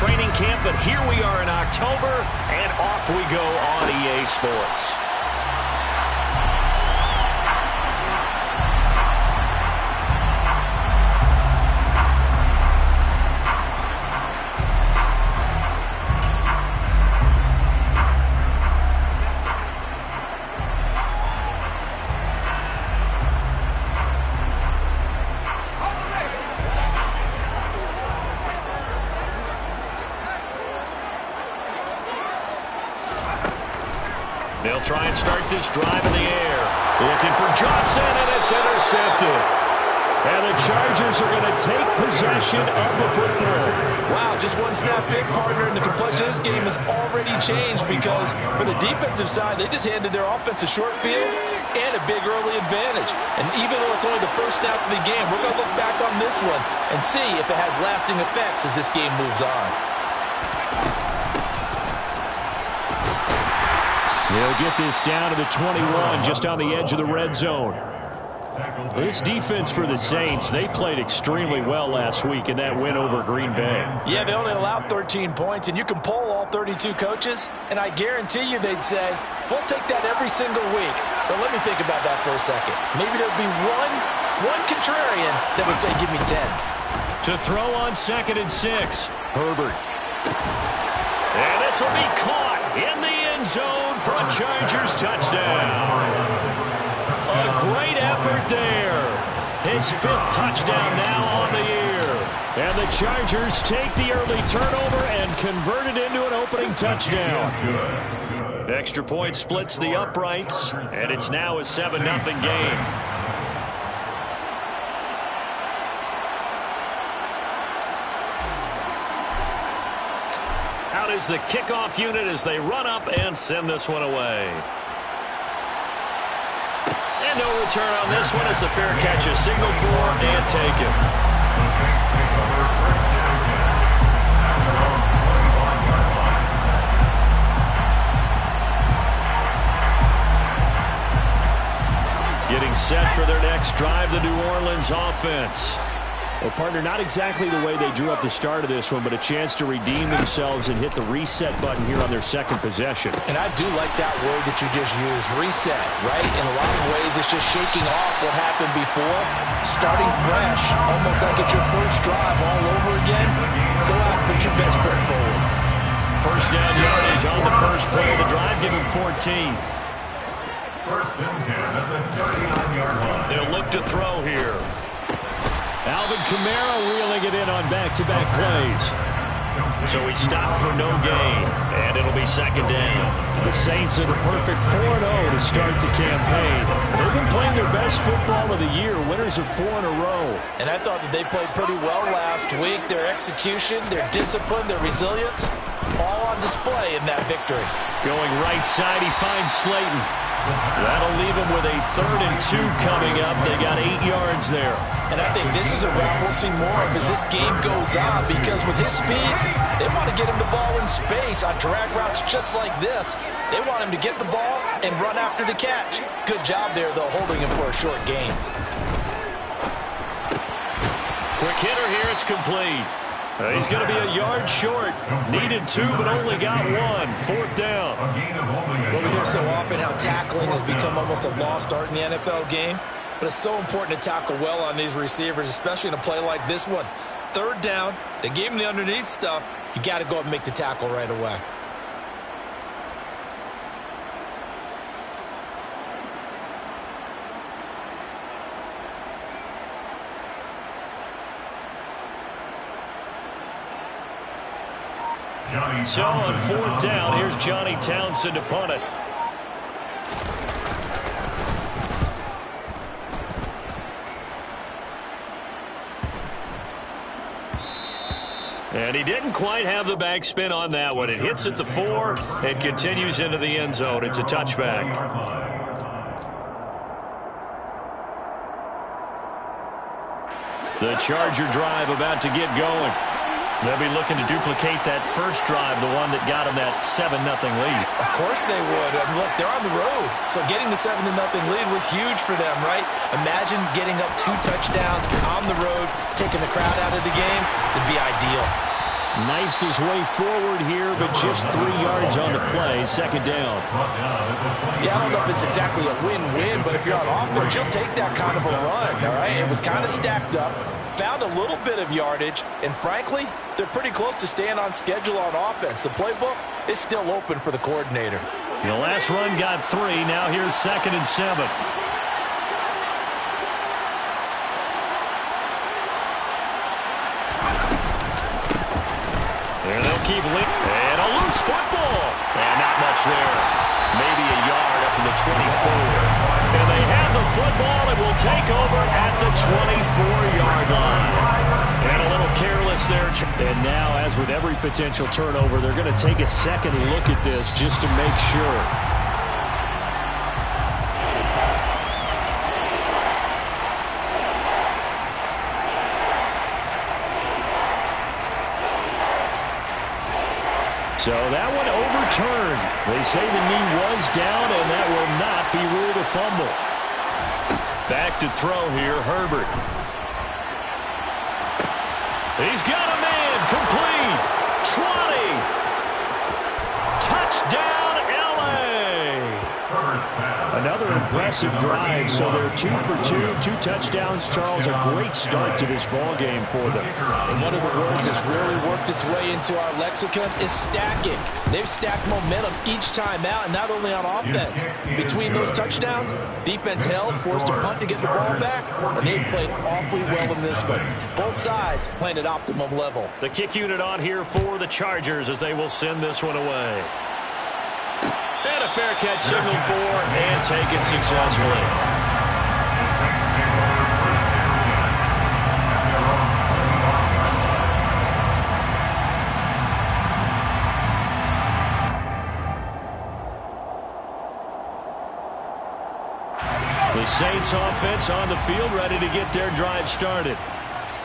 training camp, but here we are in October, and off we go on EA Sports. They'll try and start this drive in the air. Looking for Johnson, and it's intercepted. And the Chargers are going to take possession of the football. Wow, just one snap pick, partner, and the complexion of this game has already changed because for the defensive side, they just handed their offense a short field and a big early advantage. And even though it's only the first snap of the game, we're going to look back on this one and see if it has lasting effects as this game moves on. They'll get this down to the 21, just on the edge of the red zone. This defense for the Saints, they played extremely well last week in that win over Green Bay. Yeah, they only allowed 13 points, and you can poll all 32 coaches, and I guarantee you they'd say, we'll take that every single week. But let me think about that for a second. Maybe there'd be one contrarian that would say, give me 10. To throw on 2nd and 6, Herbert. And this will be caught in the end zone for a Chargers touchdown. A great effort there. His 5th touchdown now on the year. And the Chargers take the early turnover and convert it into an opening touchdown. Extra point splits the uprights, and it's now a 7-0 game. Out is the kickoff unit as they run up and send this one away. And no return on this one as the fair catch is signaled for and taken. Getting set for their next drive, the New Orleans offense. Well, partner, not exactly the way they drew up the start of this one, but a chance to redeem themselves and hit the reset button here on their second possession. And I do like that word that you just used, reset, right? In a lot of ways, it's just shaking off what happened before, starting fresh, almost like it's your first drive all over again. Go out and put your best foot forward. First down yardage on the first play of the drive, give him 14. First and 10 at the 39-yard line. They'll look to throw here. Alvin Kamara wheeling it in on back-to-back plays. So he stopped for no gain, and it'll be second down. The Saints are the perfect 4-0 to start the campaign. They've been playing their best football of the year, winners of 4 in a row. And I thought that they played pretty well last week. Their execution, their discipline, their resilience, all on display in that victory. Going right side, he finds Slayton. That'll leave him with a 3rd and 2 coming up. They got 8 yards there. And I think this is a route we'll see more of as this game goes on because with his speed, they want to get him the ball in space on drag routes just like this. They want him to get the ball and run after the catch. Good job there, though, holding him for a short gain. Quick hitter here, it's complete. He's going to be a yard short. Needed 2, but only got 1. 4th down. Well, we hear so often how tackling has become almost a lost art in the NFL game. But it's so important to tackle well on these receivers, especially in a play like this one. 3rd down, they gave him the underneath stuff. You got to go up and make the tackle right away. So on 4th down, here's Johnny Townsend to punt it. And he didn't quite have the backspin on that one. It hits at the 4 and continues into the end zone. It's a touchback. The Charger drive about to get going. They'll be looking to duplicate that first drive, the one that got them that 7-0 lead. Of course they would. I mean, look, they're on the road. So getting the 7-0 lead was huge for them, right? Imagine getting up 2 touchdowns on the road, taking the crowd out of the game. It'd be ideal. Knifes his way forward here, but just 3 yards on the play. Second down. Yeah, I don't know if it's exactly a win-win, but if you're on offense, you'll take that kind of a run, all right? It was kind of stacked up, found a little bit of yardage, and frankly, they're pretty close to staying on schedule on offense. The playbook is still open for the coordinator. The last run got 3. Now here's 2nd and 7. And they'll keep leading. And a loose football. And not much there. Maybe a yard up to the 24. And they have the football and will take over at the 24-yard line. And a little careless there. And now, as with every potential turnover, they're going to take a second look at this just to make sure. So that one overturned. They say the knee was down, and that will not be ruled a fumble. Back to throw here, Herbert. He's got a man, complete. 20. Touchdown, L.A. Another impressive drive, so they're 2 for 2, 2 touchdowns. Charles, a great start to this ball game for them. And one of the words that's really worked its way into our lexicon is stacking. They've stacked momentum each time out, and not only on offense. Between those touchdowns, defense held, forced a punt to get the ball back, and they played awfully well in this one. Both sides playing at optimum level. The kick unit on here for the Chargers as they will send this one away. And a fair catch signaled for and taken successfully. The Saints offense on the field, ready to get their drive started.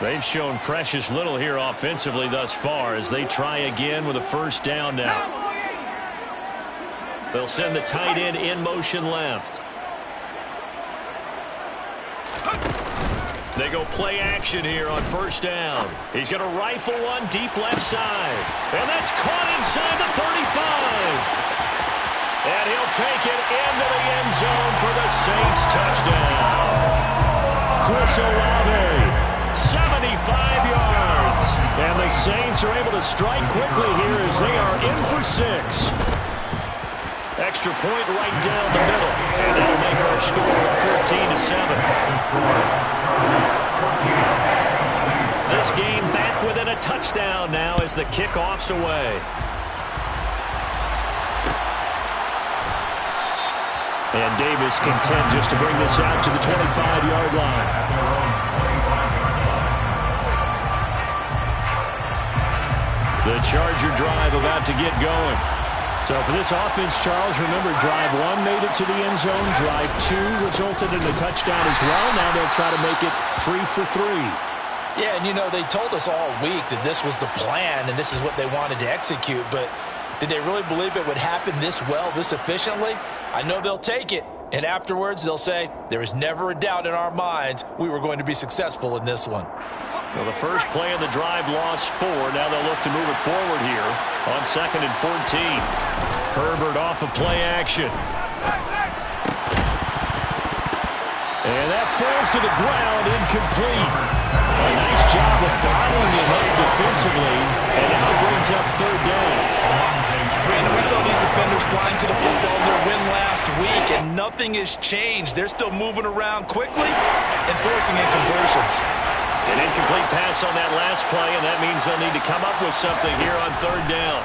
They've shown precious little here offensively thus far as they try again with a first down now. They'll send the tight end in motion left. They go play action here on first down. He's going to rifle one deep left side. And that's caught inside the 35. And he'll take it into the end zone for the Saints touchdown. Chris Olave, 75 yards. And the Saints are able to strike quickly here as they are in for 6. Extra point right down the middle. And that'll make our score 14-7. This game back within a touchdown now as the kickoff's away. And Davis content just to bring this out to the 25-yard line. The Charger drive about to get going. So for this offense, Charles, remember, drive 1 made it to the end zone. Drive 2 resulted in a touchdown as well. Now they'll try to make it 3 for 3. Yeah, and you know, they told us all week that this was the plan and this is what they wanted to execute. But did they really believe it would happen this well, this efficiently? I know they'll take it. And afterwards, they'll say, there was never a doubt in our minds we were going to be successful in this one. Well, the first play of the drive lost 4. Now they'll look to move it forward here on 2nd and 14. Herbert off of play action. And that falls to the ground, incomplete. A nice job of bottling him up defensively, and now brings up 3rd down. Brandon, we saw these defenders flying to the football in their win last week, and nothing has changed. They're still moving around quickly and forcing incompletions. An incomplete pass on that last play, and that means they'll need to come up with something here on 3rd down.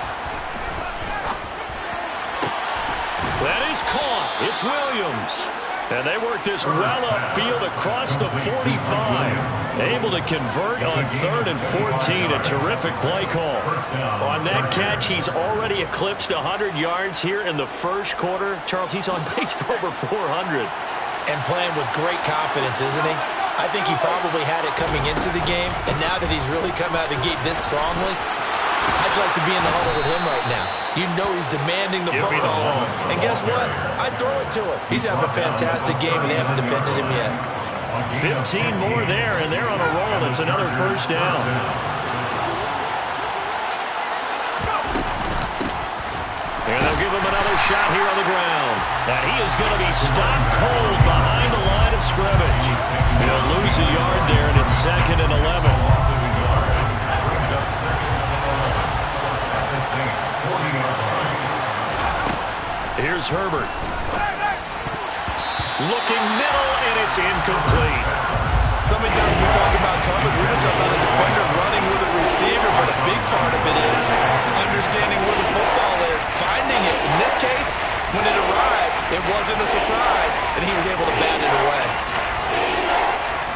That is caught. It's Williams. And they work this well upfield across the 45. Able to convert on 3rd and 14. A terrific play call. On that catch, he's already eclipsed 100 yards here in the first quarter. Charles, he's on pace for over 400. And playing with great confidence, isn't he? I think he probably had it coming into the game, and now that he's really come out of the gate this strongly, I'd like to be in the huddle with him right now. You know he's demanding the football. And guess what? I'd throw it to him. He's having a fantastic game, and they haven't defended him yet. 15 more there, and they're on a roll. It's another first down. shot here on the ground. And he is going to be stopped cold behind the line of scrimmage. He'll lose a yard there, and it's 2nd and 11. Here's Herbert. Looking middle, and it's incomplete. So many times we talk about coverage, we're just about a defender running with a receiver, but a big part of it is understanding where the football is, finding it. In this case, when it arrived, it wasn't a surprise, and he was able to bat it away.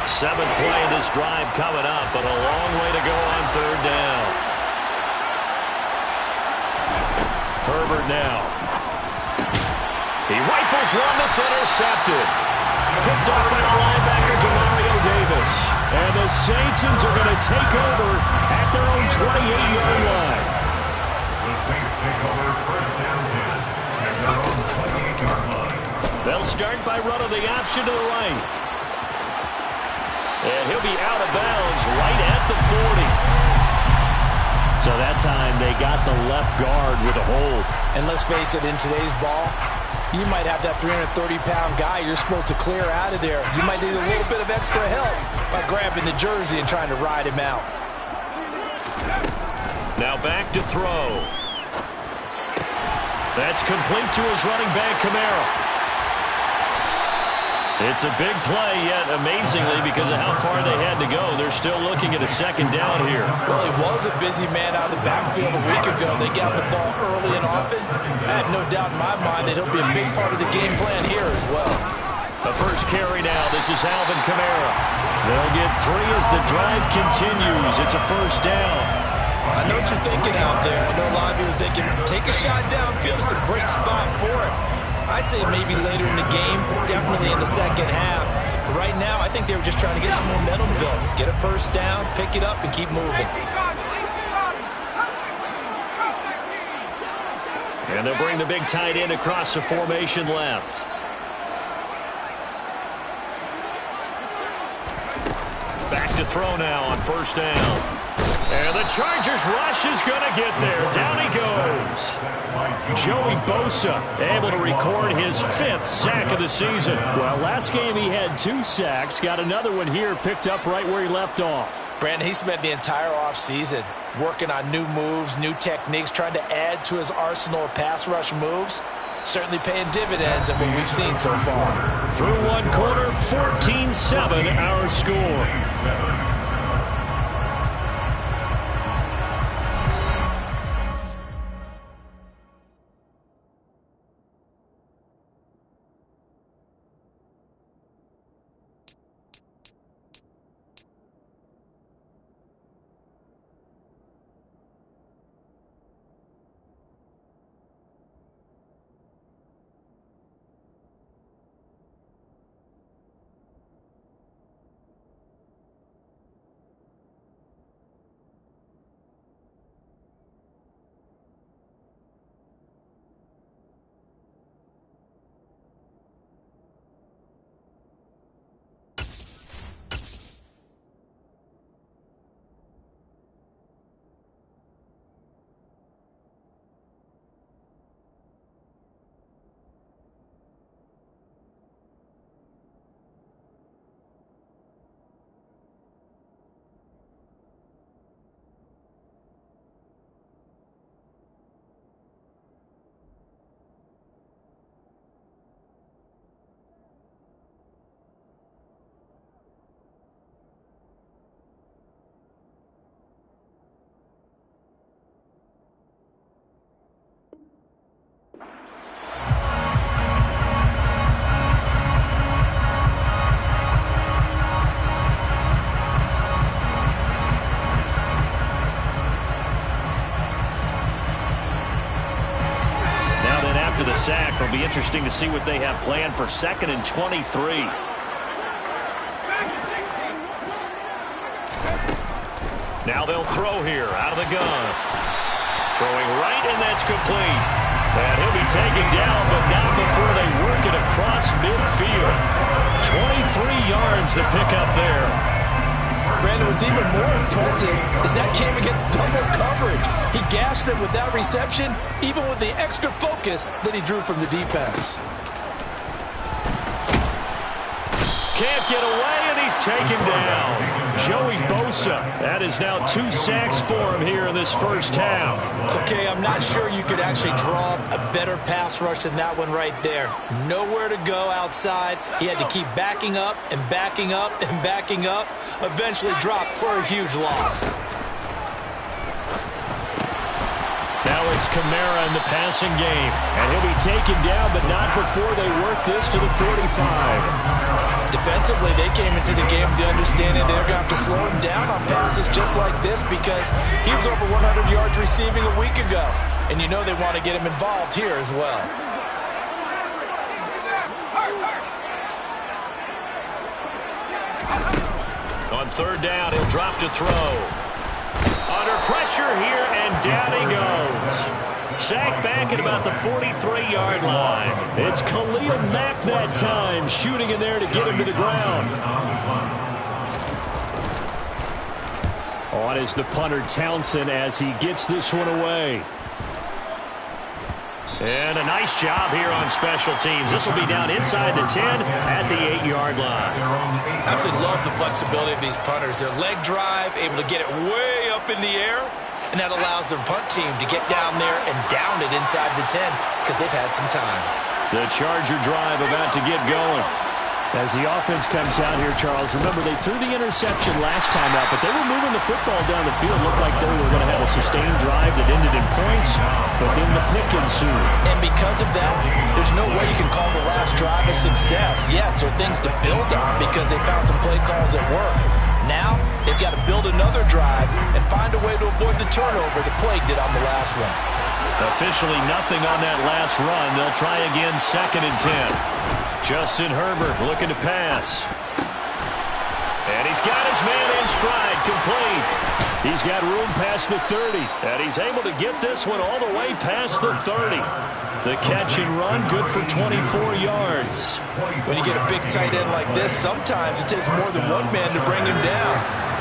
7th play of this drive coming up, but a long way to go on 3rd down. Herbert now. He rifles one that's intercepted. Picked up by the linebacker, Demario Davis. And the Saints are going to take over at their own 28-yard line. The Saints take over 1st and 10 at their own 28-yard line. They'll start by running the option to the right. And he'll be out of bounds right at the 40. So that time they got the left guard with a hold. And let's face it, in today's ball, you might have that 330-pound guy you're supposed to clear out of there. You might need a little bit of extra help by grabbing the jersey and trying to ride him out. Now back to throw. That's complete to his running back, Kamara. It's a big play, yet amazingly, because of how far they had to go, they're still looking at a 2nd down here. Well, he was a busy man out of the backfield a week ago. They got the ball early and often. I have no doubt in my mind that he'll be a big part of the game plan here as well. The first carry now. This is Alvin Kamara. They'll get 3 as the drive continues. It's a 1st down. I know what you're thinking out there. I know a lot of you are thinking, take a shot downfield. It's a great spot for it. I'd say maybe later in the game, definitely in the 2nd half. But right now, I think they were just trying to get some momentum built. Get a 1st down, pick it up, and keep moving. And they'll bring the big tight end across the formation left. Back to throw now on 1st down. And the Chargers rush is going to get there. Down he goes. Joey Bosa able to record his 5th sack of the season. Well, last game he had 2 sacks. Got another one here, picked up right where he left off. Brandon, he spent the entire offseason working on new moves, new techniques, trying to add to his arsenal of pass rush moves. Certainly paying dividends of what we've seen so far. Through 1 quarter, 14-7 our score. Sack. It'll be interesting to see what they have planned for 2nd and 23. Now they'll throw here out of the gun. Throwing right, and that's complete. And he'll be taken down, but not before they work it across midfield. 23 yards to pick up there. Brandon, what's even more impressive is that came against double coverage. He gashed them with that reception, even with the extra focus that he drew from the defense. Can't get away, and he's taken down. Joey Bosa. That is now 2 sacks for him here in this first half. Okay, I'm not sure you could actually draw a better pass rush than that one right there. Nowhere to go outside. He had to keep backing up and backing up and backing up. Eventually dropped for a huge loss. Now it's Kamara in the passing game. And he'll be taken down, but not before they work this to the 45. Defensively, they came into the game with the understanding they're going to have to slow him down on passes just like this because he was over 100 yards receiving a week ago. And you know they want to get him involved here as well. On third down, he'll drop to throw. Under pressure here, and down he goes. Sacked back at about the 43-yard line. It's Khalil Mack that time, shooting in there to get him to the ground. On is the punter Townsend as he gets this one away. And a nice job here on special teams. This will be down inside the 10 at the 8-yard line. I absolutely love the flexibility of these punters. Their leg drive, able to get it way up in the air, and that allows their punt team to get down there and down it inside the 10 because they've had some time. The Charger drive about to get going. As the offense comes out here, Charles, remember they threw the interception last time out, but they were moving the football down the field. Looked like they were going to have a sustained drive that ended in points, but then the pick ensued. And because of that, there's no way you can call the last drive a success. Yes, there are things to build on because they found some play calls that work. Now, they've got to build another drive and find a way to avoid the turnover that plagued it on the last one. Officially nothing on that last run. They'll try again, 2nd and 10. Justin Herbert looking to pass. And he's got his man in stride, complete. He's got room past the 30. And he's able to get this one all the way past the 30. The catch and run, good for 24 yards. When you get a big tight end like this, sometimes it takes more than one man to bring him down.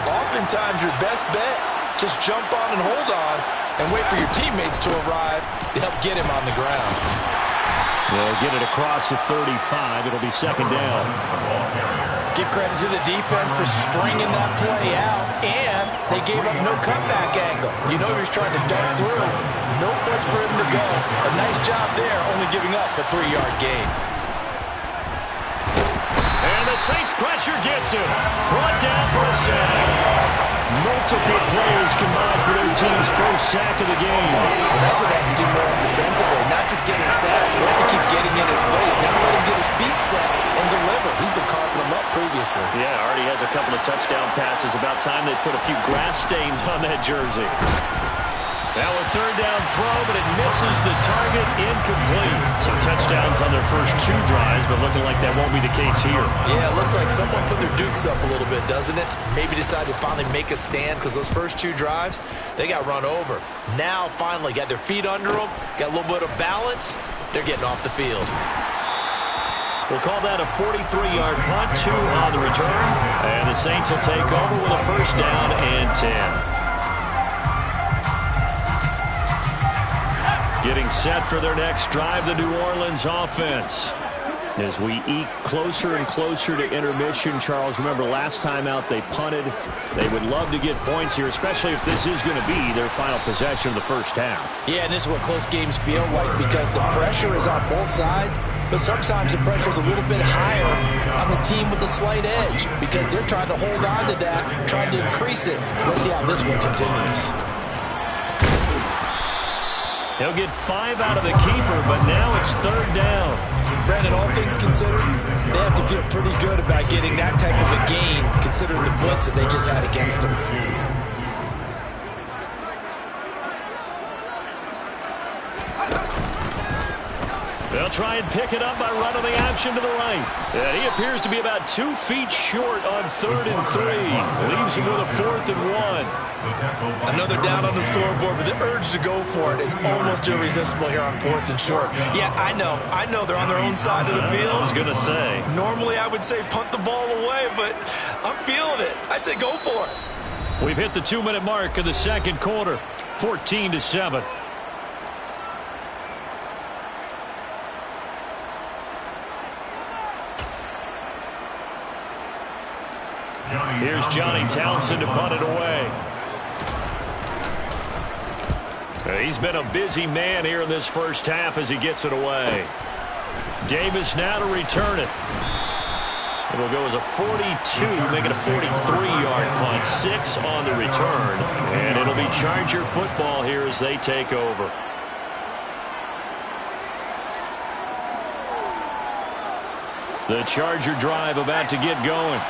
Oftentimes, your best bet, just jump on and hold on and wait for your teammates to arrive to help get him on the ground. They'll get it across the 35. It'll be 2nd down. Give credit to the defense for stringing that play out, and they gave up no cutback angle. You know he was trying to dart through. No place for him to go. A nice job there, only giving up a 3-yard gain. And the Saints pressure gets him. Brought down for a sack. Multiple players combined for their team's first sack of the game. Well, that's what they have to do more defensively, not just getting sacks, but to keep getting in his face. Now let him get his feet set and deliver. He's been carving them up previously. Yeah, already has a couple of touchdown passes. About time they put a few grass stains on that jersey. Now a 3rd down throw, but it misses the target, incomplete. Some touchdowns on their first 2 drives, but looking like that won't be the case here. Yeah, it looks like someone put their dukes up a little bit, doesn't it? Maybe decided to finally make a stand because those first 2 drives, they got run over. Now, finally, got their feet under them, got a little bit of balance. They're getting off the field. We'll call that a 43-yard punt, 2 on the return. And the Saints will take over with a 1st down and 10. Getting set for their next drive, the New Orleans offense. As we eke closer and closer to intermission, Charles, remember last time out they punted. They would love to get points here, especially if this is going to be their final possession of the first half. Yeah, and this is what close games feel like because the pressure is on both sides, but sometimes the pressure is a little bit higher on the team with the slight edge because they're trying to hold on to that, trying to increase it. Let's see how this one continues. He'll get 5 out of the keeper, but now it's 3rd down. Brandon, all things considered, they have to feel pretty good about getting that type of a gain, considering the blitz that they just had against them. They'll try and pick it up by running the option to the right. And he appears to be about 2 feet short on 3rd and 3. Leaves him with a 4th and 1. Another down on the scoreboard, but the urge to go for it is almost irresistible here on 4th and short. Yeah, I know they're on their own side of the field. I was going to say. Normally I would say punt the ball away, but I'm feeling it. I say go for it. We've hit the 2-minute mark of the second quarter, 14-7. Here's Johnny Townsend to punt it away. He's been a busy man here in this first half as he gets it away. Davis now to return it. It'll go as a 42, make it a 43-yard punt. 6 on the return. And it'll be Charger football here as they take over. The Charger drive about to get going.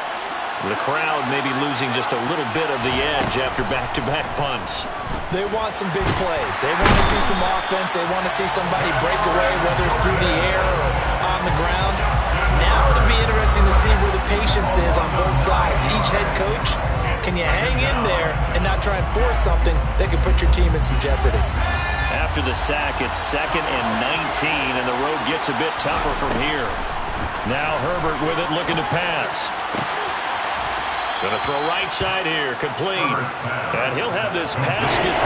The crowd may be losing just a little bit of the edge after back-to-back punts. They want some big plays. They want to see some offense. They want to see somebody break away, whether it's through the air or on the ground. Now it'll be interesting to see where the patience is on both sides. Each head coach, can you hang in there and not try and force something that could put your team in some jeopardy? After the sack, it's 2nd and 19, and the road gets a bit tougher from here. Now Herbert with it, looking to pass. Going to throw right side here, complete. And he'll have this past the 30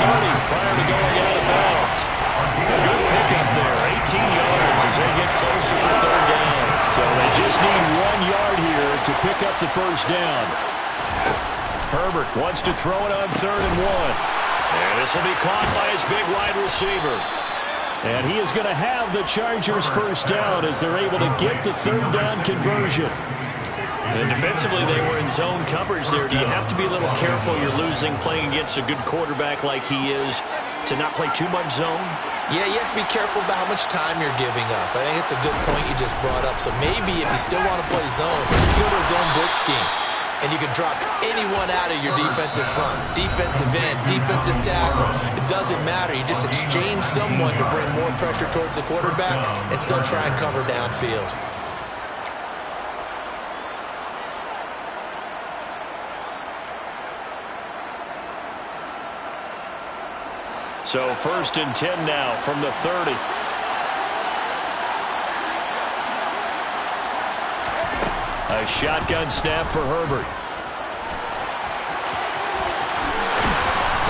prior to going out of bounds. A good pickup there, 18 yards as they get closer for 3rd down. So they just need 1 yard here to pick up the first down. Herbert wants to throw it on 3rd and 1. And this will be caught by his big wide receiver. And he is going to have the Chargers first down as they're able to get the 3rd down conversion. And defensively, they were in zone coverage there. Do you have to be a little careful? You're losing, playing against a good quarterback like he is, to not play too much zone? Yeah, you have to be careful about how much time you're giving up. I think it's a good point you just brought up. So maybe if you still want to play zone, you go to a zone blitz scheme. And you can drop anyone out of your defensive front. Defensive end, defensive tackle. It doesn't matter. You just exchange someone to bring more pressure towards the quarterback and still try and cover downfield. So 1st and 10 now from the 30. A shotgun snap for Herbert.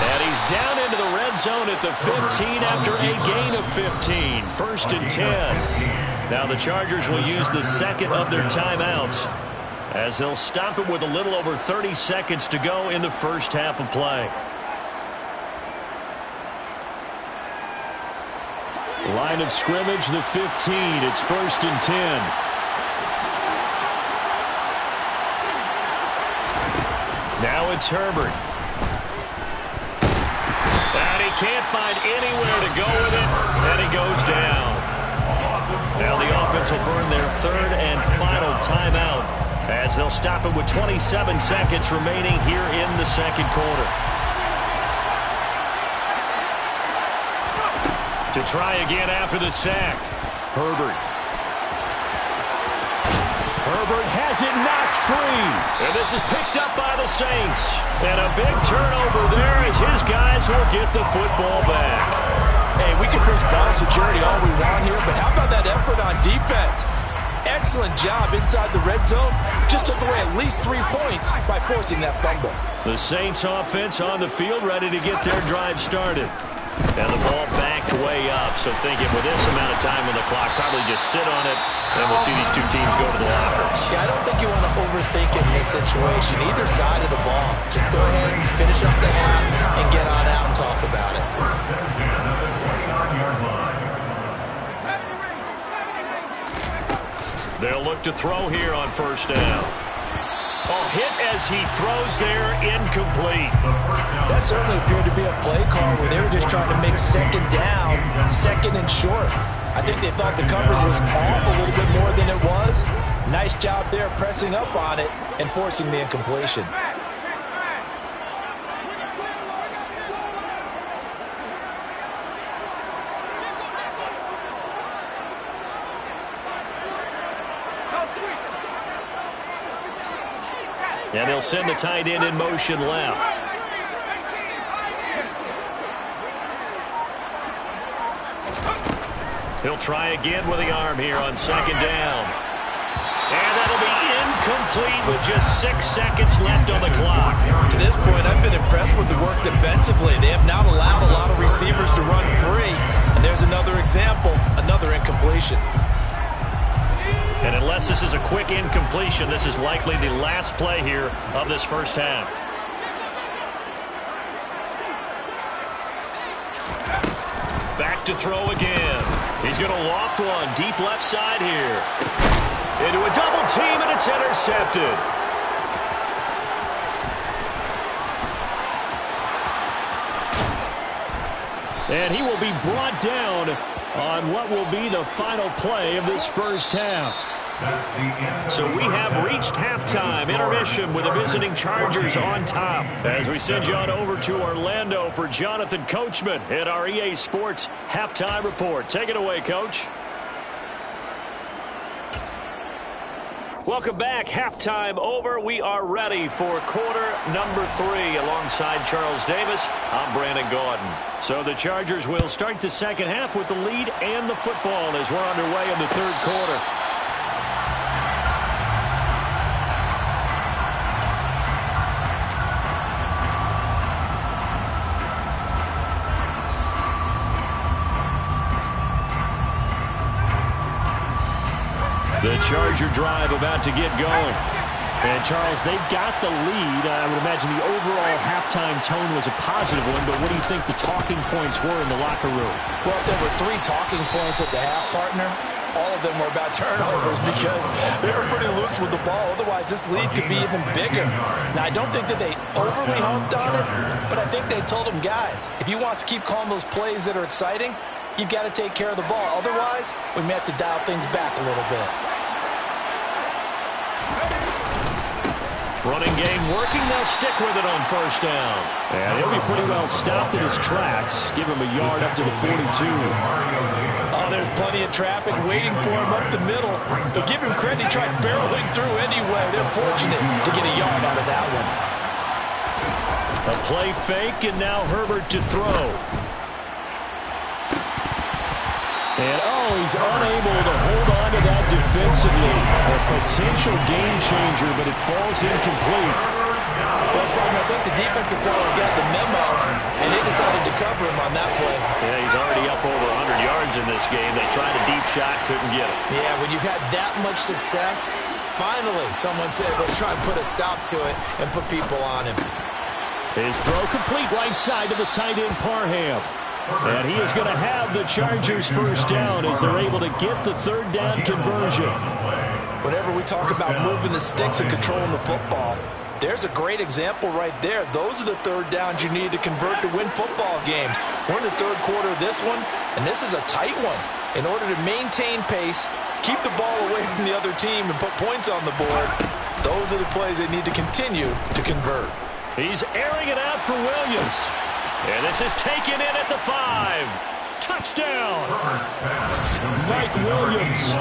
And he's down into the red zone at the 15 after a gain of 15. 1st and 10. Now the Chargers will use the 2nd of their timeouts as they'll stop it with a little over 30 seconds to go in the first half of play. Line of scrimmage, the 15. It's 1st and 10. Now it's Herbert. And he can't find anywhere to go with it, and he goes down. Now the offense will burn their 3rd and final timeout as they'll stop it with 27 seconds remaining here in the second quarter. To try again after the sack. Herbert. Herbert has it knocked free. And this is picked up by the Saints. And a big turnover there as his guys will get the football back. Hey, we can preach ball security all we want here, but how about that effort on defense? Excellent job inside the red zone. Just took away at least 3 points by forcing that fumble. The Saints offense on the field ready to get their drive started. And the ball backed way up. So thinking with this amount of time on the clock, probably just sit on it, and we'll see these two teams go to the lockers. Yeah, I don't think you want to overthink it in this situation. Either side of the ball. Just go ahead and finish up the half and get on out and talk about it. 1st and 10 at the 29-yard line. They'll look to throw here on 1st down. A hit as he throws there, incomplete. That certainly appeared to be a play call where they were just trying to make 2nd down, 2nd and short. I think they thought the coverage was off a little bit more than it was. Nice job there pressing up on it and forcing the incompletion. And they'll send the tight end in motion left. He'll try again with the arm here on second down. And that'll be incomplete with just 6 seconds left on the clock. To this point, I've been impressed with the work defensively. They have not allowed a lot of receivers to run free. And there's another example, another incompletion. And unless this is a quick incompletion, this is likely the last play here of this first half. Back to throw again. He's going to loft one deep left side here. Into a double team, and it's intercepted. And he will be brought down on what will be the final play of this first half. So we have reached halftime intermission with the visiting Chargers on top. As we send you on over to Orlando for Jonathan Coachman at our EA Sports Halftime Report. Take it away, Coach. Welcome back. Halftime over. We are ready for quarter number 3 alongside Charles Davis. I'm Brandon Gaudin. So the Chargers will start the second half with the lead and the football as we're underway in the third quarter. The Charger drive about to get going. And, Charles, they've got the lead. I would imagine the overall halftime tone was a positive one, but what do you think the talking points were in the locker room? Well, if there were 3 talking points at the half, partner, all of them were about turnovers because they were pretty loose with the ball. Otherwise, this lead could be even bigger. Now, I don't think that they overly harped on it, but I think they told them, guys, if you want to keep calling those plays that are exciting, you've got to take care of the ball. Otherwise, we may have to dial things back a little bit. Running game working. They'll stick with it on first down. And he'll be pretty well stopped in his tracks. Give him a yard up to the 42. Oh, there's plenty of traffic waiting for him up the middle. But give him credit, he tried barreling through anyway. They're fortunate to get a yard out of that one. A play fake, and now Herbert to throw. And, he's unable to hold on to that defensively. A potential game changer, but it falls incomplete. Well, partner, I think the defensive fellas got the memo, and they decided to cover him on that play. Yeah, he's already up over 100 yards in this game. They tried a deep shot, couldn't get it. Yeah, when you've had that much success, finally someone said, let's try and put a stop to it and put people on him. His throw complete right side to the tight end, Parham. And he is going to have the Chargers first down as they're able to get the third down conversion. Whenever we talk about moving the sticks and controlling the football, there's a great example right there. Those are the third downs you need to convert to win football games. We're in the third quarter of this one, and this is a tight one. In order to maintain pace, keep the ball away from the other team, and put points on the board, those are the plays they need to continue to convert. He's airing it out for Williams. And this is taken in at the 5. Touchdown. Mike Williams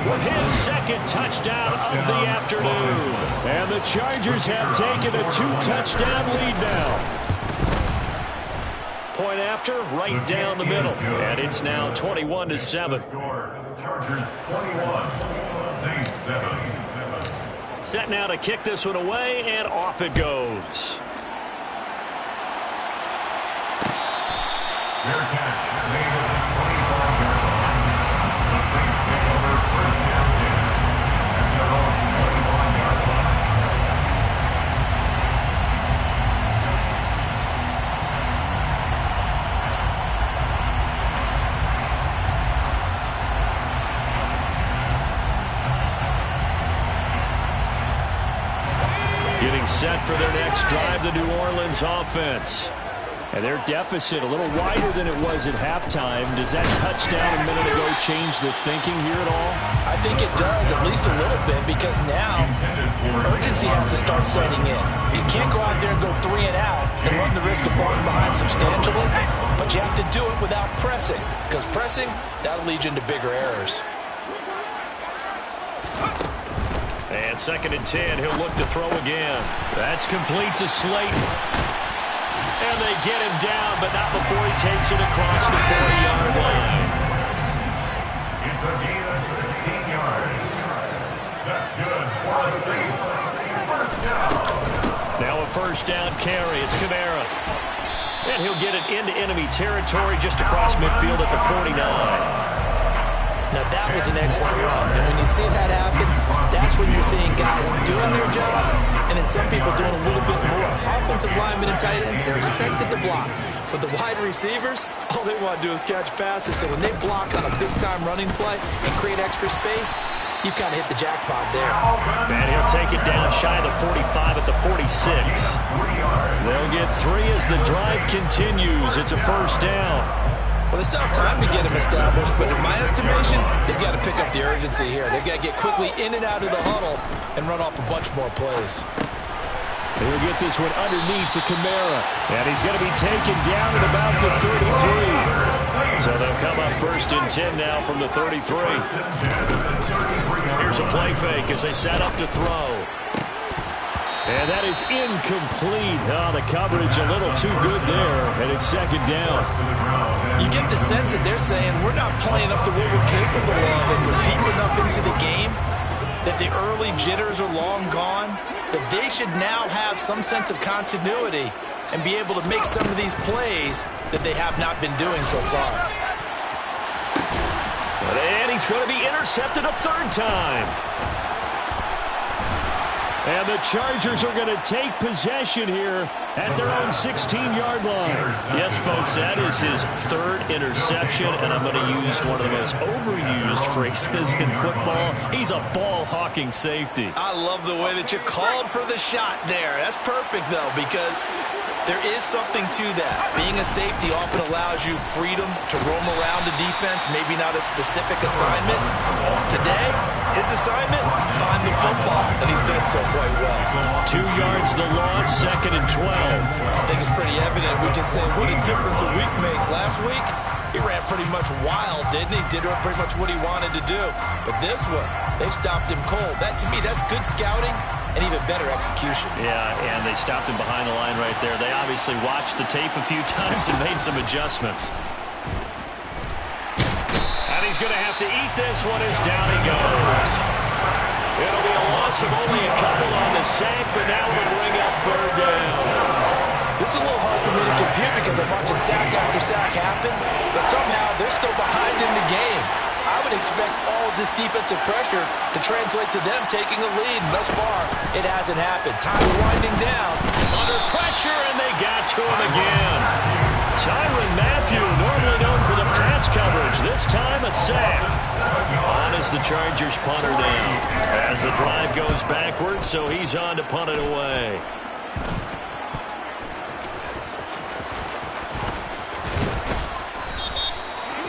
with his second touchdown of the afternoon. And the Chargers have taken a 2-touchdown lead now. Point after, right down the middle. And it's now 21-7. Chargers 21, Saints 7. Set now to kick this one away, and off it goes. Fair catch made at the 25-yard line. The Saints take over first down 10 at their own 21-yard line. Getting set for their next drive, the New Orleans offense. And their deficit a little wider than it was at halftime. Does that touchdown a minute ago change the thinking here at all? I think it does, at least a little bit, because now urgency has to start setting in. You can't go out there and go 3 and out and run the risk of falling behind substantially, but you have to do it without pressing, because pressing, that'll lead you into bigger errors. And second and 10, he'll look to throw again. That's complete to Slayton. And they get him down, but not before he takes it across the 40-yard line. a gain of 16 yards. That's good for the Saints. First down. Now a first down carry. It's Kamara. And he'll get it into enemy territory just across midfield at the 49. Now, that was an excellent run. And when you see that happen, that's when you're seeing guys doing their job and then some people doing a little bit more. Offensive linemen and tight ends, they're expected to block. But the wide receivers, all they want to do is catch passes. So when they block on a big-time running play and create extra space, you've kind of hit the jackpot there. And he'll take it down shy of the 45 at the 46. They'll get 3 as the drive continues. It's a first down. Well, they still have time to get him established, but in my estimation, they've got to pick up the urgency here. They've got to get quickly in and out of the huddle and run off a bunch more plays. He'll get this one underneath to Kamara. And he's going to be taken down at about the 33. So they'll come up first and 10 now from the 33. Here's a play fake as they set up to throw. And that is incomplete. Oh, the coverage a little too good there, and it's second down. You get the sense that they're saying we're not playing up to what we're capable of, and we're deep enough into the game that the early jitters are long gone, that they should now have some sense of continuity and be able to make some of these plays that they have not been doing so far. And he's going to be intercepted a third time. And the Chargers are going to take possession here at their own 16-yard line. Yes, folks, that is his third interception, and I'm going to use one of the most overused phrases in football. He's a ball-hawking safety. I love the way that you called for the shot there. That's perfect, though, because there is something to that. Being a safety often allows you freedom to roam around the defense, maybe not a specific assignment. Today, his assignment, find the football, and he's done so quite well. 2 yards the loss, second and 12. I think it's pretty evident. We can say what a difference a week makes. Last week, he ran pretty much wild, didn't he? Did pretty much what he wanted to do. But this one, they stopped him cold. That, to me, that's good scouting and even better execution. Yeah, and they stopped him behind the line right there. They obviously watched the tape a few times and made some adjustments. And he's going to have to eat this one as down he goes. It'll be a loss of only a couple on the sack, but now it'll bring up third down. This is a little hard for me to compute because I'm watching sack after sack happen, but somehow they're still behind in the game. I would expect all of this defensive pressure to translate to them taking a lead. Thus far, it hasn't happened. Time winding down. Under pressure, and they got to him again. Tyrann Mathieu, normally known for the pass coverage. This time, a sack. On is the Chargers punter now. As the drive goes backwards, so he's on to punt it away.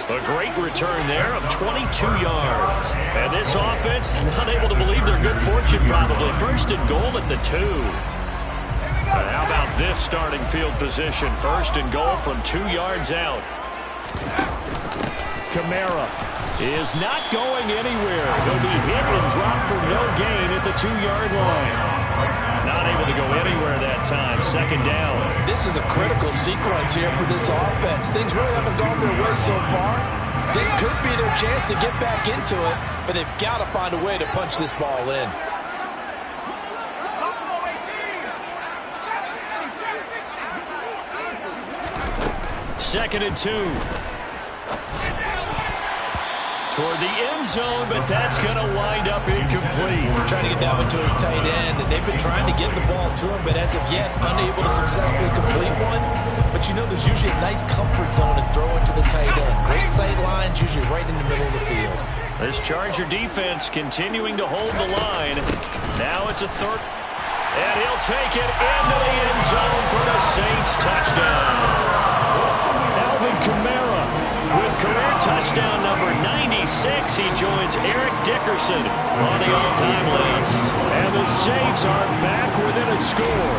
A great return there of 22 yards. And this offense, not able to believe their good fortune probably. First and goal at the 2. And how about this starting field position? First and goal from 2 yards out. Kamara is not going anywhere. He'll be hit and dropped for no gain at the 2-yard line. Not able to go anywhere that time. Second down. This is a critical sequence here for this offense. Things really haven't gone their way so far. This could be their chance to get back into it, but they've got to find a way to punch this ball in. Second and 2. Toward the end zone, but that's going to wind up incomplete. Trying to get that one to his tight end, and they've been trying to get the ball to him, but as of yet, unable to successfully complete one. But you know there's usually a nice comfort zone and throw it to the tight end. Great sight lines, usually right in the middle of the field. This Charger defense continuing to hold the line. Now it's a third. And he'll take it into the end zone for the Saints touchdown. Alvin Kamara with career touchdown number 96, he joins Eric Dickerson on the all-time list. And the Saints are back within a score.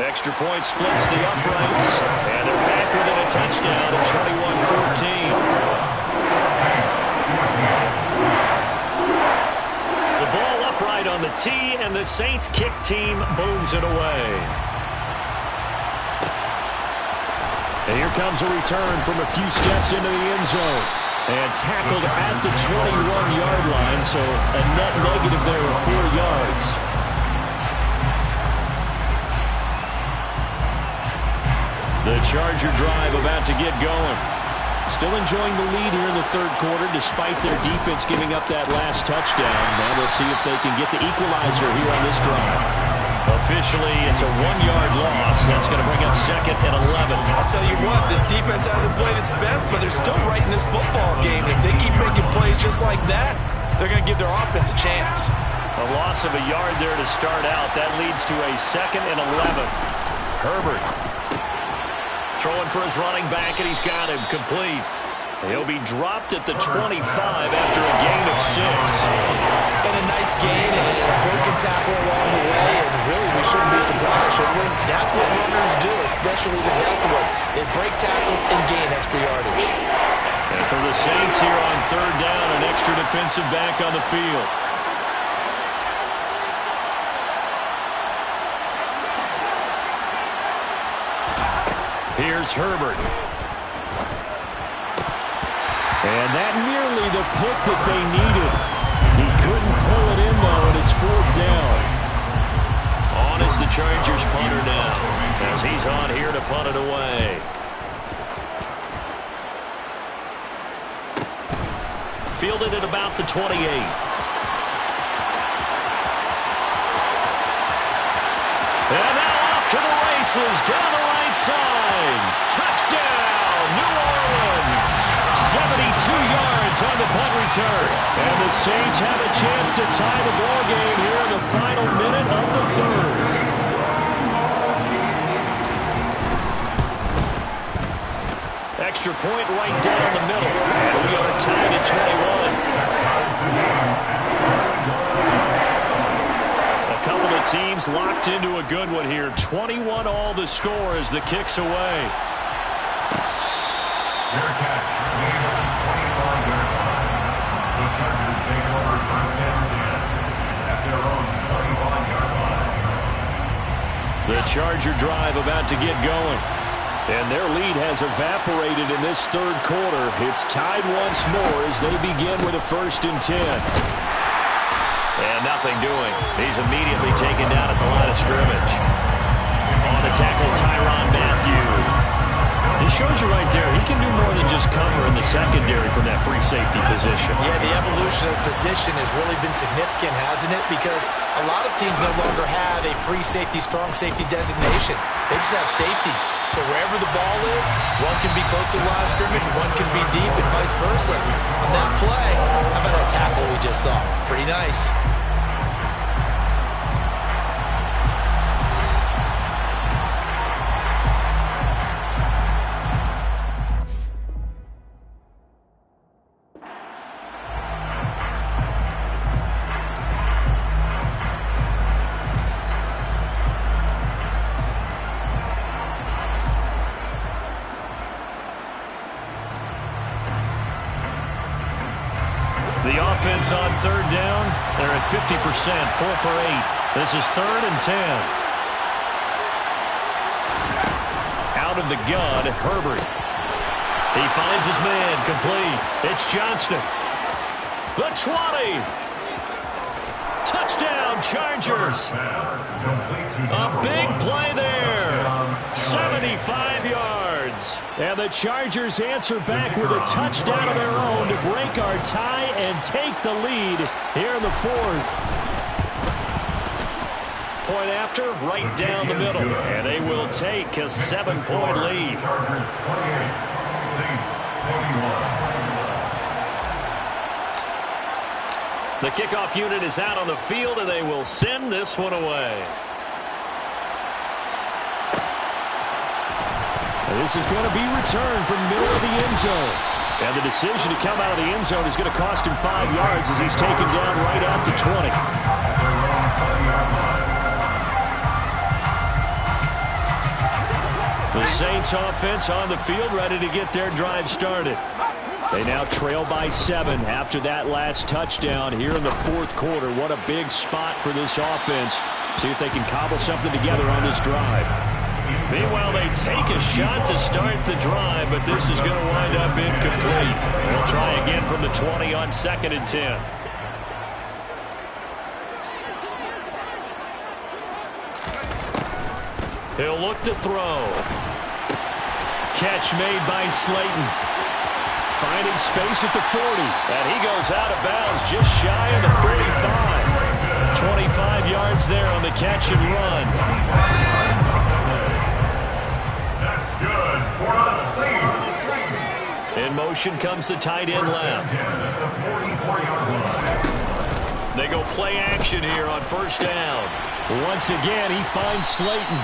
Extra point splits the uprights, and they're back within a touchdown at 21-14. The ball upright on the tee, and the Saints kick team booms it away. And here comes a return from a few steps into the end zone. And tackled at the 21-yard line, so a net negative there of 4 yards. The Charger drive about to get going. Still enjoying the lead here in the third quarter despite their defense giving up that last touchdown. Now we'll see if they can get the equalizer here on this drive. Officially, it's a 1-yard loss. That's going to bring up 2nd and 11. I'll tell you what, this defense hasn't played its best, but they're still right in this football game. If they keep making plays just like that, they're going to give their offense a chance. A loss of a yard there to start out. That leads to a 2nd and 11. Herbert throwing for his running back, and he's got him complete. He'll be dropped at the 25 after a gain of 6. And a nice gain and a broken tackle along the way, and really we shouldn't be surprised, should we? That's what runners do, especially the best ones. They break tackles and gain extra yardage. And for the Saints here on 3rd down, an extra defensive back on the field. Here's Herbert. And that nearly the pick that they needed. He couldn't pull it in, though, and it's 4th down. On is the Chargers punter now, as he's on here to punt it away. Fielded at about the 28. And now off to the races, down the right side. Touchdown, New Orleans. 72 yards on the punt return. And the Saints have a chance to tie the ball game here in the final minute of the third. Extra point right down the middle. And we are tied at 21. A couple of teams locked into a good one here. 21 all the score as the kick's away. Fair catch. Gain of the 25-yard line. The Chargers take over 1st and 10 at their own 25-yard line. The Charger drive about to get going. And their lead has evaporated in this third quarter. It's tied once more as they begin with a 1st and 10. And nothing doing. He's immediately taken down at the line of scrimmage. On the tackle, Tyrann Mathieu. It shows you right there, he can do more than just cover in the secondary from that free safety position. Yeah, the evolution of the position has really been significant, hasn't it? Because a lot of teams no longer have a free safety, strong safety designation. They just have safeties. So wherever the ball is, one can be close to the line of scrimmage, one can be deep, and vice versa. On that play, how about that tackle we just saw? Pretty nice. The offense on 3rd down, they're at 50%, 4 for 8. This is 3rd and 10. Out of the gun, Herbert. He finds his man, complete. It's Johnston. The 20. Touchdown, Chargers. A big play there. 75 yards. And the Chargers answer back with a touchdown of their own to break our tie and take the lead here in the 4th. Point after, right down the middle. And they will take a 7-point lead. Chargers 28, Saints 21. The kickoff unit is out on the field, and they will send this one away. This is going to be returned from middle of the end zone. And the decision to come out of the end zone is going to cost him 5 yards as he's taken down right at the 20. The Saints offense on the field, ready to get their drive started. They now trail by 7 after that last touchdown here in the 4th quarter. What a big spot for this offense. See if they can cobble something together on this drive. Meanwhile, they take a shot to start the drive, but this is going to wind up incomplete. They'll try again from the 20 on 2nd and 10. He'll look to throw. Catch made by Slayton. Finding space at the 40. And he goes out of bounds just shy of the 45. 25 yards there on the catch and run. That's good for the Saints. In motion comes the tight end left. They go play action here on 1st down. Once again, he finds Slayton.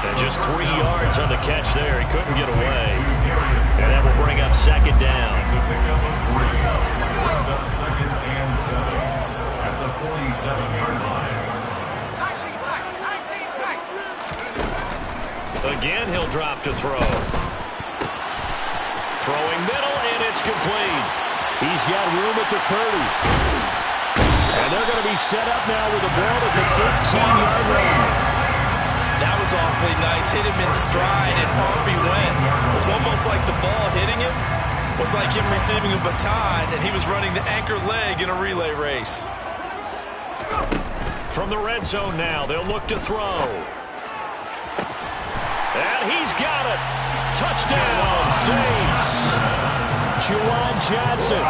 And just 3 yards on the catch there. He couldn't get away. And that will bring up 2nd down. Brings up 2nd and 7 at the 47-yard line. Again, he'll drop to throw. Throwing middle, and it's complete. He's got room at the 30. And they're going to be set up now with the ball at the 13-yard line. That was awfully nice. Hit him in stride, and off he went. It was almost like the ball hitting him was like him receiving a baton, and he was running the anchor leg in a relay race. From the red zone now, they'll look to throw. And he's got it. Touchdown, Saints. Juwan Johnson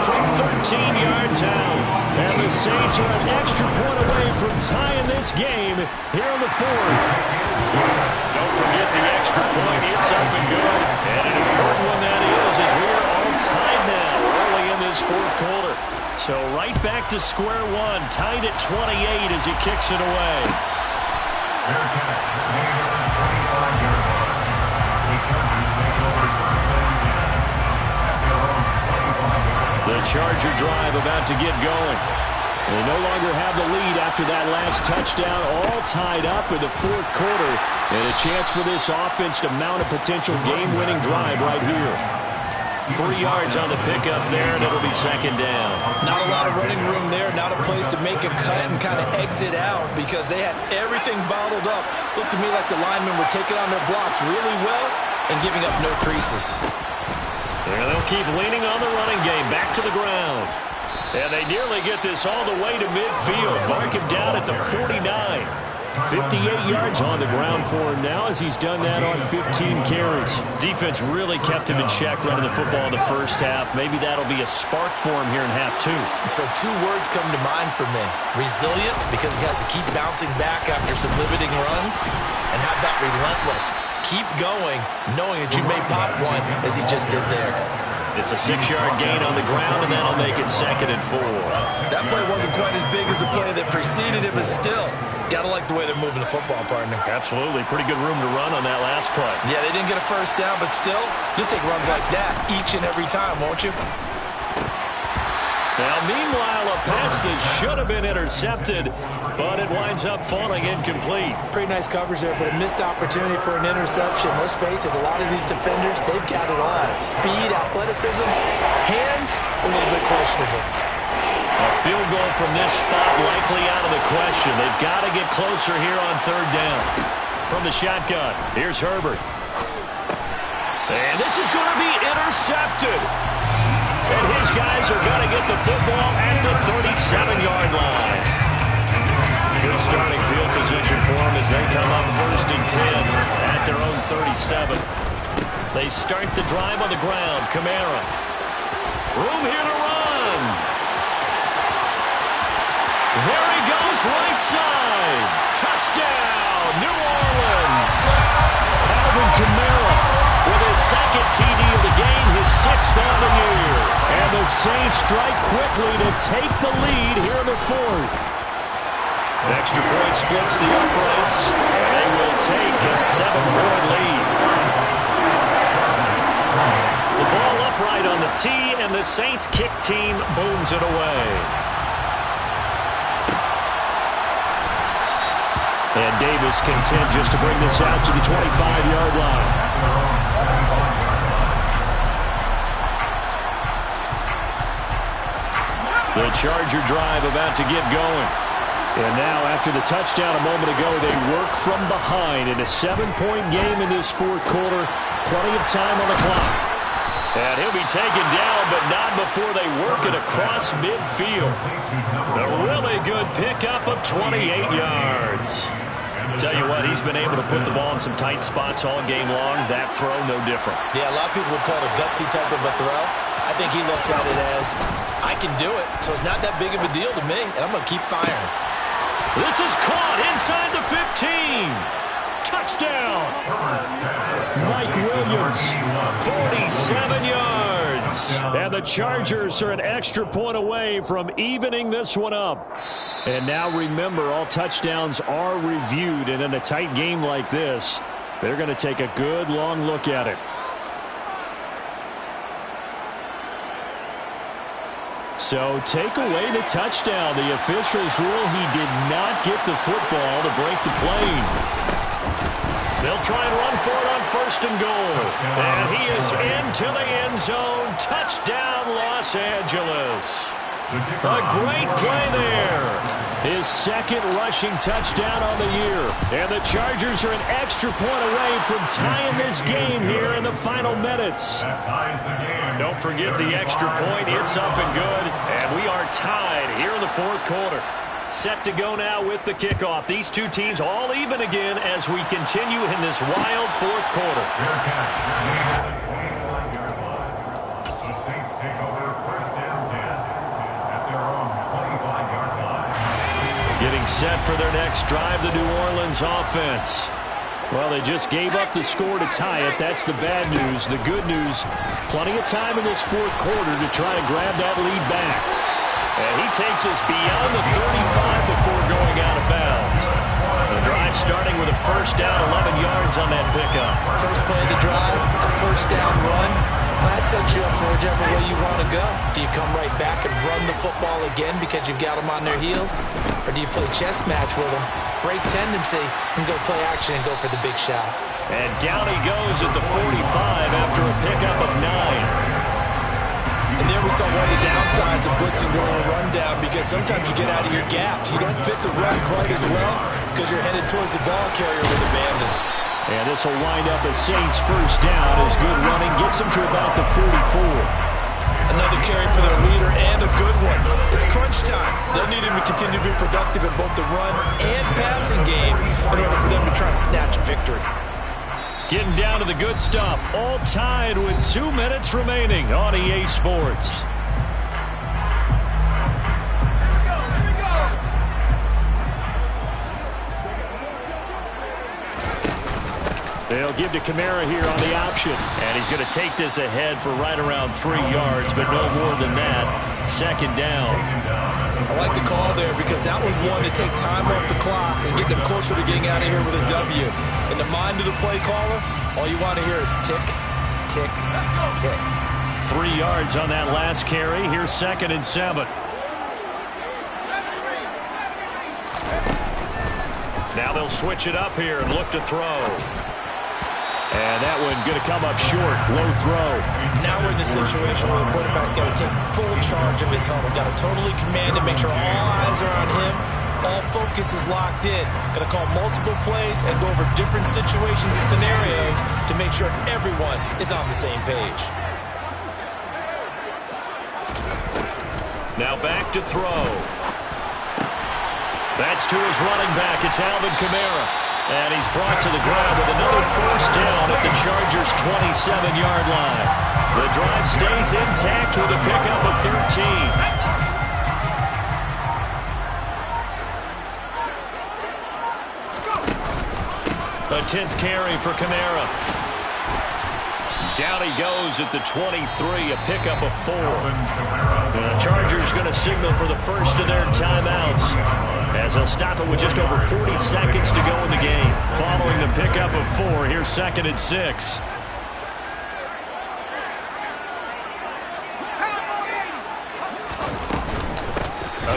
From 13 yards out. And the Saints are an extra point away from tying this game here in the 4th. Don't forget the extra point. It's up and good. And an important one that is, as we're all tied now early in this 4th quarter. So right back to square one, tied at 28 as he kicks it away. Fair catch, made on 25-yard line. The Chargers take over 1st and 10 at their own 25-yard line. The Charger drive about to get going. They no longer have the lead after that last touchdown, all tied up in the 4th quarter. And a chance for this offense to mount a potential game-winning drive right here. 3 yards on the pickup there, and it'll be 2nd down. Not a lot of running room there, not a place to make a cut and kind of exit out because they had everything bottled up. Looked to me like the linemen were taking on their blocks really well and giving up no creases. And they'll keep leaning on the running game, back to the ground. And they nearly get this all the way to midfield. Mark him down at the 49. 58 yards on the ground for him now as he's done that on 15 carries. Defense really kept him in check running the football in the first half. Maybe that'll be a spark for him here in half 2. So 2 words come to mind for me. Resilient, because he has to keep bouncing back after some limiting runs. And how about relentless? Keep going, knowing that you may pop one as he just did there. It's a 6-yard gain on the ground, and that'll make it 2nd and 4. That play wasn't quite as big as the play that preceded it, but still, gotta like the way they're moving the football, partner. Absolutely. Pretty good room to run on that last play. Yeah, they didn't get a first down, but still, you'll take runs like that each and every time, won't you? Now, meanwhile, a pass that should have been intercepted, but it winds up falling incomplete. Pretty nice coverage there, but a missed opportunity for an interception. Let's face it, a lot of these defenders, they've got it all. Speed, athleticism, hands, a little bit questionable. A field goal from this spot likely out of the question. They've got to get closer here on 3rd down. From the shotgun, here's Herbert. And this is going to be intercepted. And his guys are going to get the football at the 37-yard line. Good starting field position for them as they come up 1st and 10 at their own 37. They start the drive on the ground. Kamara. Room here to run. There he goes, right side. Touchdown, New Orleans. Alvin Kamara with his 2nd TD of the game, his 6th on the year. And the Saints strike quickly to take the lead here in the 4th. Extra point splits the uprights, and they will take a 7-point lead. The ball upright on the tee, and the Saints kick team booms it away. And Davis content just to bring this out to the 25-yard line. The Charger drive about to get going. And now, after the touchdown a moment ago, they work from behind in a 7-point game in this fourth quarter. Plenty of time on the clock. And he'll be taken down, but not before they work it across midfield. A really good pickup of 28 yards. Tell you what, he's been able to put the ball in some tight spots all game long. That throw, no different. Yeah, a lot of people would call it a gutsy type of a throw. I think he looks at it as, I can do it, so it's not that big of a deal to me, and I'm going to keep firing. This is caught inside the 15. Touchdown. Mike Williams, 47 yards. and the Chargers are an extra point away from evening this one up. And now remember, all touchdowns are reviewed, and in a tight game like this, they're going to take a good long look at it. So take away the touchdown. The officials rule he did not get the football to break the play. They'll try and run for it on 1st and goal. And he is into the end zone. Touchdown, Los Angeles. A great play there. His second rushing touchdown on the year. And the Chargers are an extra point away from tying this game here in the final minutes. Don't forget the extra point. It's up and good. And we are tied here in the fourth quarter. Set to go now with the kickoff. These two teams all even again as we continue in this wild fourth quarter. The Saints take over 1st and 10 at their own 25-yard line. Getting set for their next drive, the New Orleans offense. Well, they just gave up the score to tie it. That's the bad news. The good news, plenty of time in this fourth quarter to try to grab that lead back. And he takes us beyond the 35 before going out of bounds. The drive starting with a 1st down, 11 yards on that pickup. First play of the drive, a 1st down run. That sets you up for whichever way you want to go. Do you come right back and run the football again because you've got them on their heels? Or do you play chess match with them, break tendency, and go play action and go for the big shot? And down he goes at the 45 after a pickup of 9. And there we saw one of the downsides of blitzing during a rundown, because sometimes you get out of your gaps. You don't fit the run quite as well because you're headed towards the ball carrier with abandon. And this will wind up as Saints 1st down as good running gets them to about the 44. Another carry for their leader and a good one. It's crunch time. They'll need him to continue to be productive in both the run and passing game in order for them to try and snatch a victory. Getting down to the good stuff. All tied with 2 minutes remaining on EA Sports. They'll give to Kamara here on the option. And he's going to take this ahead for right around 3 yards, but no more than that. 2nd down. I like the call there because that was one to take time off the clock and get them closer to getting out of here with a W. In the mind of the play caller, all you want to hear is tick, tick, tick. 3 yards on that last carry. Here's 2nd and 7. Now they'll switch it up here and look to throw. And that one going to come up short. Low throw. Now we're in the situation where the quarterback's got to take full charge of his huddle. Got to totally command it, make sure all eyes are on him. All focus is locked in. Got to call multiple plays and go over different situations and scenarios to make sure everyone is on the same page. Now back to throw. That's to his running back. It's Alvin Kamara. And he's brought to the ground with another 1st down at the Chargers' 27-yard line. The drive stays intact with a pickup of 13. A 10th carry for Kamara. Down he goes at the 23, a pickup of 4. The Chargers going to signal for the first of their timeouts, as they'll stop it with just over 40 seconds to go in the game. Following the pickup of 4, here's 2nd and 6.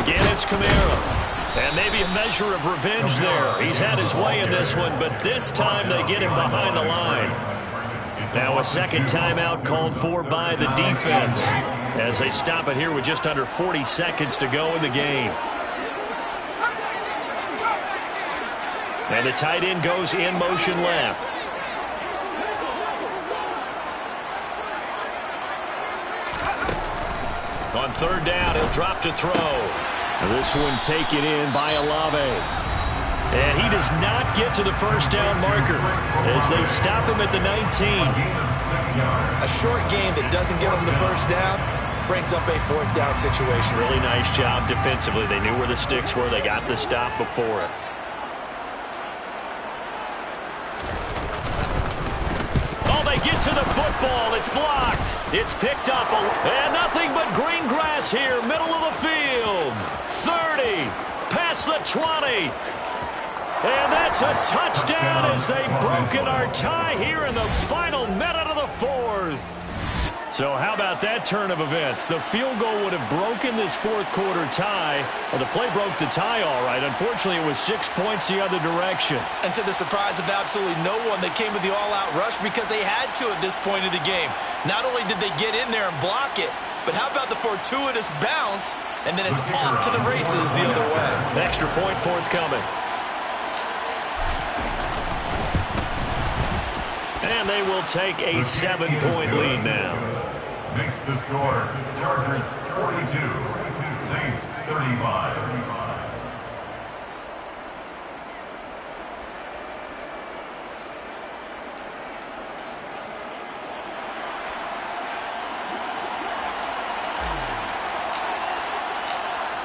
Again, it's Kamara. And maybe a measure of revenge there. He's had his way in this one, but this time they get him behind the line. Now a 2nd timeout called for by the defense as they stop it here with just under 40 seconds to go in the game. And the tight end goes in motion left. On third down, he'll drop to throw. This one taken in by Olave. And he does not get to the first down marker as they stop him at the 19. A short game that doesn't get him the first down brings up a fourth down situation. Really nice job defensively. They knew where the sticks were. They got the stop before it. Oh, they get to the football. It's blocked. It's picked up. And nothing but green grass here, middle of the field. 30, past the 20. And that's a touchdown as they've broken our tie here in the final minute of the fourth. So how about that turn of events? The field goal would have broken this fourth quarter tie. Well, the play broke the tie all right. Unfortunately, it was 6 points the other direction. And to the surprise of absolutely no one, they came with the all-out rush because they had to at this point of the game. Not only did they get in there and block it, but how about the fortuitous bounce, and then it's off to the races the other way. Extra point forthcoming. And they will take a 7-point lead now. Makes the score Chargers 42, Saints 35.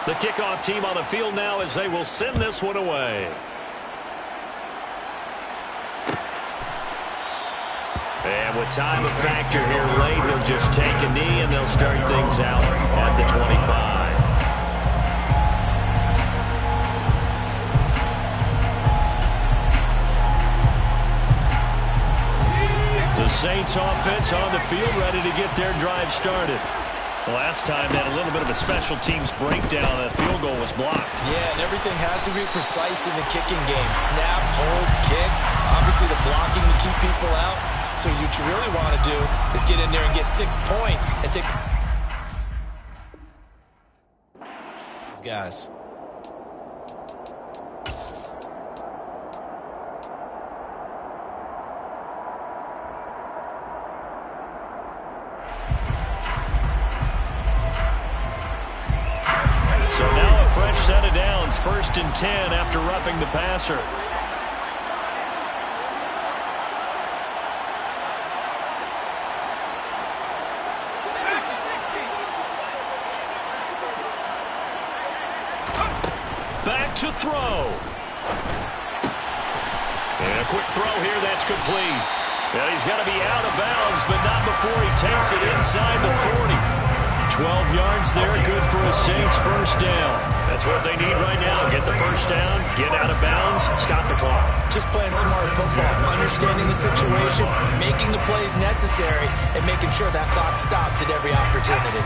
The kickoff team on the field now as they will send this one away. And with time a factor here late, he'll just take a knee and they'll start things out at the 25. The Saints offense on the field ready to get their drive started. Last time they had a little bit of a special teams breakdown. That field goal was blocked. Yeah, and everything has to be precise in the kicking game. Snap, hold, kick. Obviously the blocking to keep people out. So what you really want to do is get in there and get 6 points and take these guys. So now a fresh set of downs, 1st and 10 after roughing the passer. Back to throw. And a quick throw here, that's complete. And he's got to be out of bounds, but not before he takes it inside the 40. 12 yards there, good for a Saints first down. That's what they need right now. Get the first down, get out of bounds, stop the clock. Just playing smart football, understanding the situation, making the plays necessary, and making sure that clock stops at every opportunity.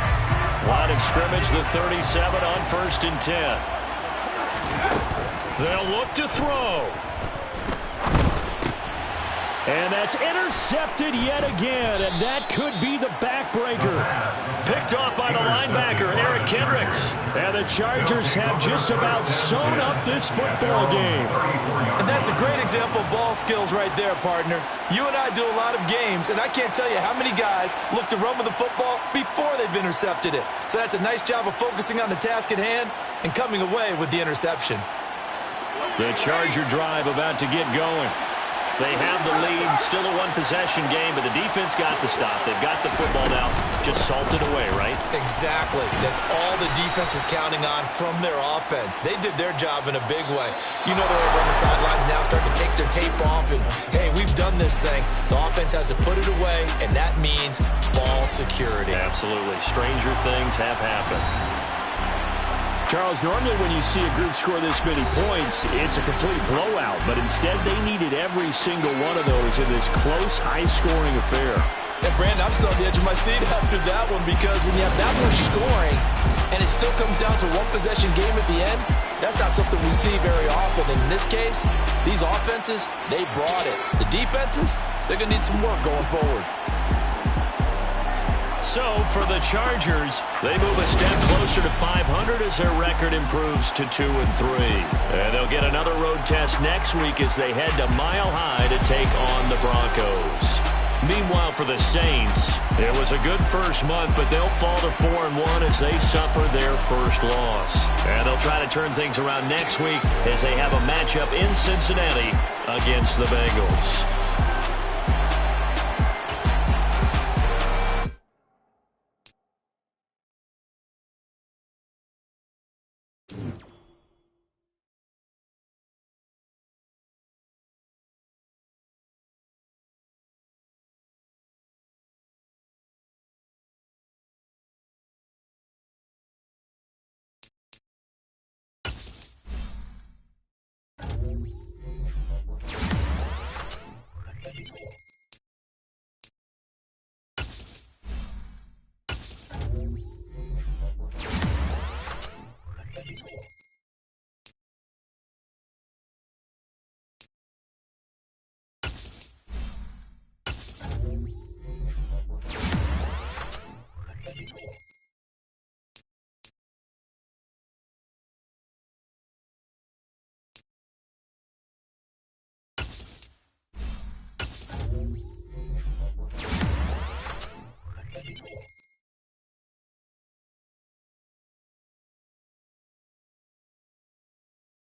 Line of scrimmage, the 37 on 1st and 10. They'll look to throw. And that's intercepted yet again, and that could be the backbreaker. Picked off by the linebacker, Eric Kendricks. And the Chargers have just about sewn up this football game. And that's a great example of ball skills right there, partner. You and I do a lot of games, and I can't tell you how many guys look to run with the football before they've intercepted it. So that's a nice job of focusing on the task at hand and coming away with the interception. The Charger drive about to get going. They have the lead, still a one-possession game, but the defense got the stop. They've got the football now, just salted away, right? Exactly. That's all the defense is counting on from their offense. They did their job in a big way. You know they're over on the sidelines now, starting to take their tape off, and, hey, we've done this thing. The offense has to put it away, and that means ball security. Absolutely. Stranger things have happened. Charles, normally when you see a group score this many points, it's a complete blowout. But instead, they needed every single one of those in this close, high-scoring affair. And, Brandon, I'm still on the edge of my seat after that one because when you have that much scoring and it still comes down to one-possession game at the end, that's not something we see very often. And in this case, these offenses, they brought it. The defenses, they're going to need some work going forward. So for the Chargers, they move a step closer to 500 as their record improves to 2-3. And they'll get another road test next week as they head to Mile High to take on the Broncos. Meanwhile, for the Saints, it was a good first month, but they'll fall to 4-1 as they suffer their first loss. And they'll try to turn things around next week as they have a matchup in Cincinnati against the Bengals.